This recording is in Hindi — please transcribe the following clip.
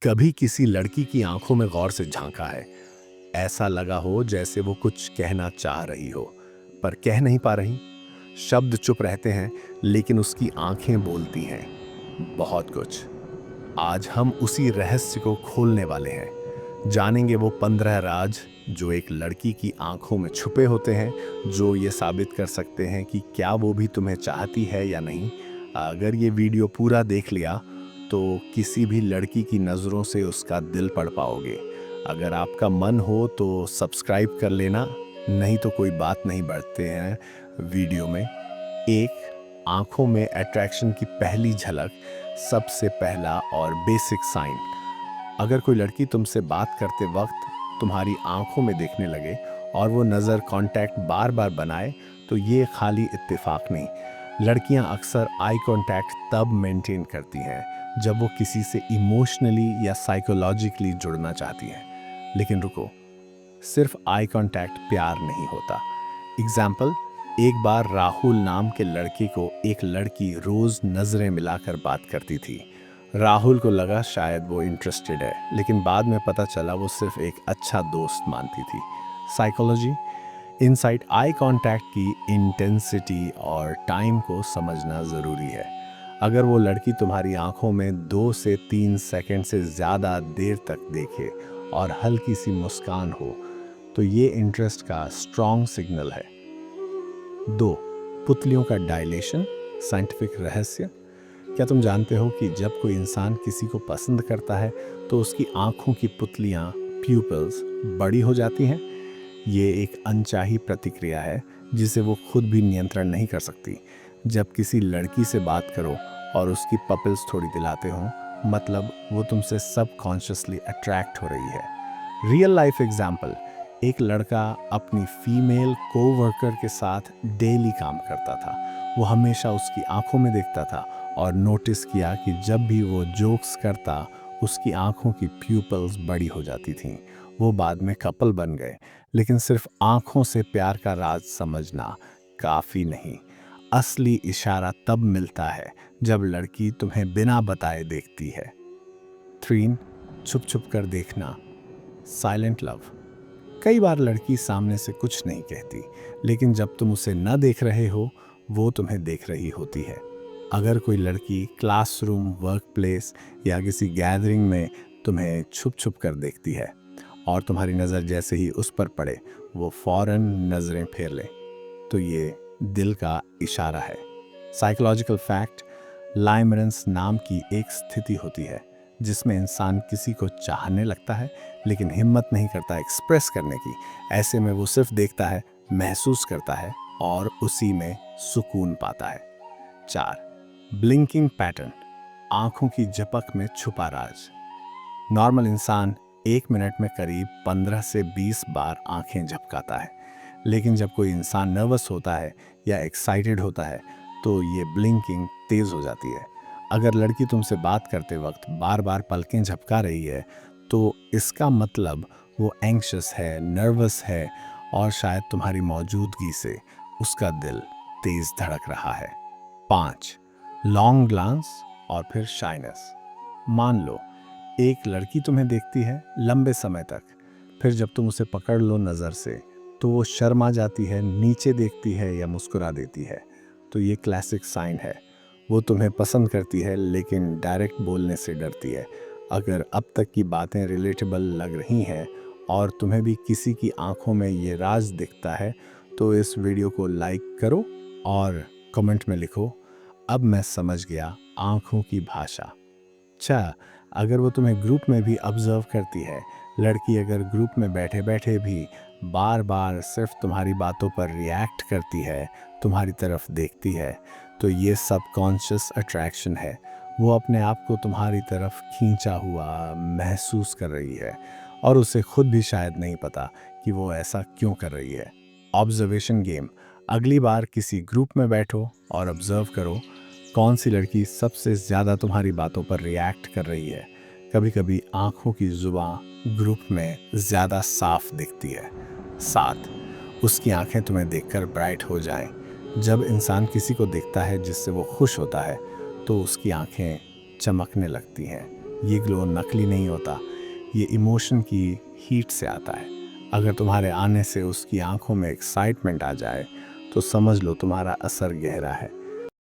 कभी किसी लड़की की आंखों में गौर से झांका है? ऐसा लगा हो जैसे वो कुछ कहना चाह रही हो, पर कह नहीं पा रही। शब्द चुप रहते हैं, लेकिन उसकी आंखें बोलती हैं बहुत कुछ। आज हम उसी रहस्य को खोलने वाले हैं। जानेंगे वो 15 राज जो एक लड़की की आंखों में छुपे होते हैं, जो ये साबित कर सकते हैं कि क्या वो भी तुम्हें चाहती है या नहीं। अगर ये वीडियो पूरा देख लिया तो किसी भी लड़की की नज़रों से उसका दिल पढ़ पाओगे। अगर आपका मन हो तो सब्सक्राइब कर लेना, नहीं तो कोई बात नहीं। बढ़ते हैं वीडियो में। एक, आंखों में अट्रैक्शन की पहली झलक। सबसे पहला और बेसिक साइन, अगर कोई लड़की तुमसे बात करते वक्त तुम्हारी आंखों में देखने लगे और वो नज़र कांटेक्ट बार बार बनाए, तो ये खाली इत्तेफाक नहीं। लड़कियां अक्सर आई कांटेक्ट तब मेंटेन करती हैं जब वो किसी से इमोशनली या साइकोलॉजिकली जुड़ना चाहती हैं। लेकिन रुको, सिर्फ आई कांटेक्ट प्यार नहीं होता। एग्जाम्पल, एक बार राहुल नाम के लड़के को एक लड़की रोज नजरें मिलाकर बात करती थी। राहुल को लगा शायद वो इंटरेस्टेड है, लेकिन बाद में पता चला वो सिर्फ एक अच्छा दोस्त मानती थी। साइकोलॉजी, इनसाइट आई कांटेक्ट की इंटेंसिटी और टाइम को समझना ज़रूरी है। अगर वो लड़की तुम्हारी आंखों में 2 से 3 सेकंड से ज़्यादा देर तक देखे और हल्की सी मुस्कान हो, तो ये इंटरेस्ट का स्ट्रॉन्ग सिग्नल है। 2, पुतलियों का डायलेशन, साइंटिफिक रहस्य। क्या तुम जानते हो कि जब कोई इंसान किसी को पसंद करता है तो उसकी आंखों की पुतलियां, प्यूपल्स, बड़ी हो जाती हैं? ये एक अनचाही प्रतिक्रिया है जिसे वो खुद भी नियंत्रण नहीं कर सकती। जब किसी लड़की से बात करो और उसकी पपिल्स थोड़ी दिलाते हो, मतलब वो तुमसे सबकॉन्शियसली अट्रैक्ट हो रही है। रियल लाइफ एग्जाम्पल, एक लड़का अपनी फीमेल कोवर्कर के साथ डेली काम करता था। वो हमेशा उसकी आंखों में देखता था और नोटिस किया कि जब भी वो जोक्स करता, उसकी आंखों की प्यूपल्स बड़ी हो जाती थीं। वो बाद में कपल बन गए, लेकिन सिर्फ आंखों से प्यार का राज समझना काफ़ी नहीं। असली इशारा तब मिलता है जब लड़की तुम्हें बिना बताए देखती है। 3, छुप छुप कर देखना, साइलेंट लव। कई बार लड़की सामने से कुछ नहीं कहती, लेकिन जब तुम उसे न देख रहे हो, वो तुम्हें देख रही होती है। अगर कोई लड़की क्लासरूम, वर्क प्लेस या किसी गैदरिंग में तुम्हें छुप छुप कर देखती है और तुम्हारी नज़र जैसे ही उस पर पड़े वो फौरन नज़रें फेर ले, तो ये दिल का इशारा है। साइकोलॉजिकल फैक्ट, लाइमरंस नाम की एक स्थिति होती है जिसमें इंसान किसी को चाहने लगता है, लेकिन हिम्मत नहीं करता एक्सप्रेस करने की। ऐसे में वो सिर्फ देखता है, महसूस करता है और उसी में सुकून पाता है। 4, ब्लिंकिंग पैटर्न, आंखों की झपक में छुपा राज। नॉर्मल इंसान 1 मिनट में करीब 15 से 20 बार आंखें झपकाता है, लेकिन जब कोई इंसान नर्वस होता है या एक्साइटेड होता है तो ये ब्लिंकिंग तेज हो जाती है। अगर लड़की तुमसे बात करते वक्त बार बार पलकें झपका रही है, तो इसका मतलब वो एंग्शियस है, नर्वस है और शायद तुम्हारी मौजूदगी से उसका दिल तेज धड़क रहा है। 5, लॉन्ग ग्लांस और फिर शाइनेस। मान लो एक लड़की तुम्हें देखती है लंबे समय तक, फिर जब तुम उसे पकड़ लो नज़र से तो वो शर्मा जाती है, नीचे देखती है या मुस्कुरा देती है। तो ये क्लासिक साइन है, वो तुम्हें पसंद करती है लेकिन डायरेक्ट बोलने से डरती है। अगर अब तक की बातें रिलेटेबल लग रही हैं और तुम्हें भी किसी की आंखों में ये राज दिखता है, तो इस वीडियो को लाइक करो और कमेंट में लिखो, अब मैं समझ गया आंखों की भाषा। अच्छा, अगर वो तुम्हें ग्रुप में भी ऑब्जर्व करती है, लड़की अगर ग्रुप में बैठे बैठे भी बार बार सिर्फ तुम्हारी बातों पर रिएक्ट करती है, तुम्हारी तरफ देखती है, तो ये सबकॉन्शियस अट्रैक्शन है। वो अपने आप को तुम्हारी तरफ खींचा हुआ महसूस कर रही है और उसे खुद भी शायद नहीं पता कि वो ऐसा क्यों कर रही है। ऑब्जर्वेशन गेम, अगली बार किसी ग्रुप में बैठो और ऑब्जर्व करो कौन सी लड़की सबसे ज़्यादा तुम्हारी बातों पर रिएक्ट कर रही है। कभी कभी आंखों की जुबान ग्रुप में ज़्यादा साफ दिखती है। 7, उसकी आंखें तुम्हें देखकर ब्राइट हो जाएं। जब इंसान किसी को देखता है जिससे वो खुश होता है, तो उसकी आंखें चमकने लगती हैं, ये ग्लो नकली नहीं होता, ये इमोशन की हीट से आता है। अगर तुम्हारे आने से उसकी आंखों में एक्साइटमेंट आ जाए तो समझ लो तुम्हारा असर गहरा है।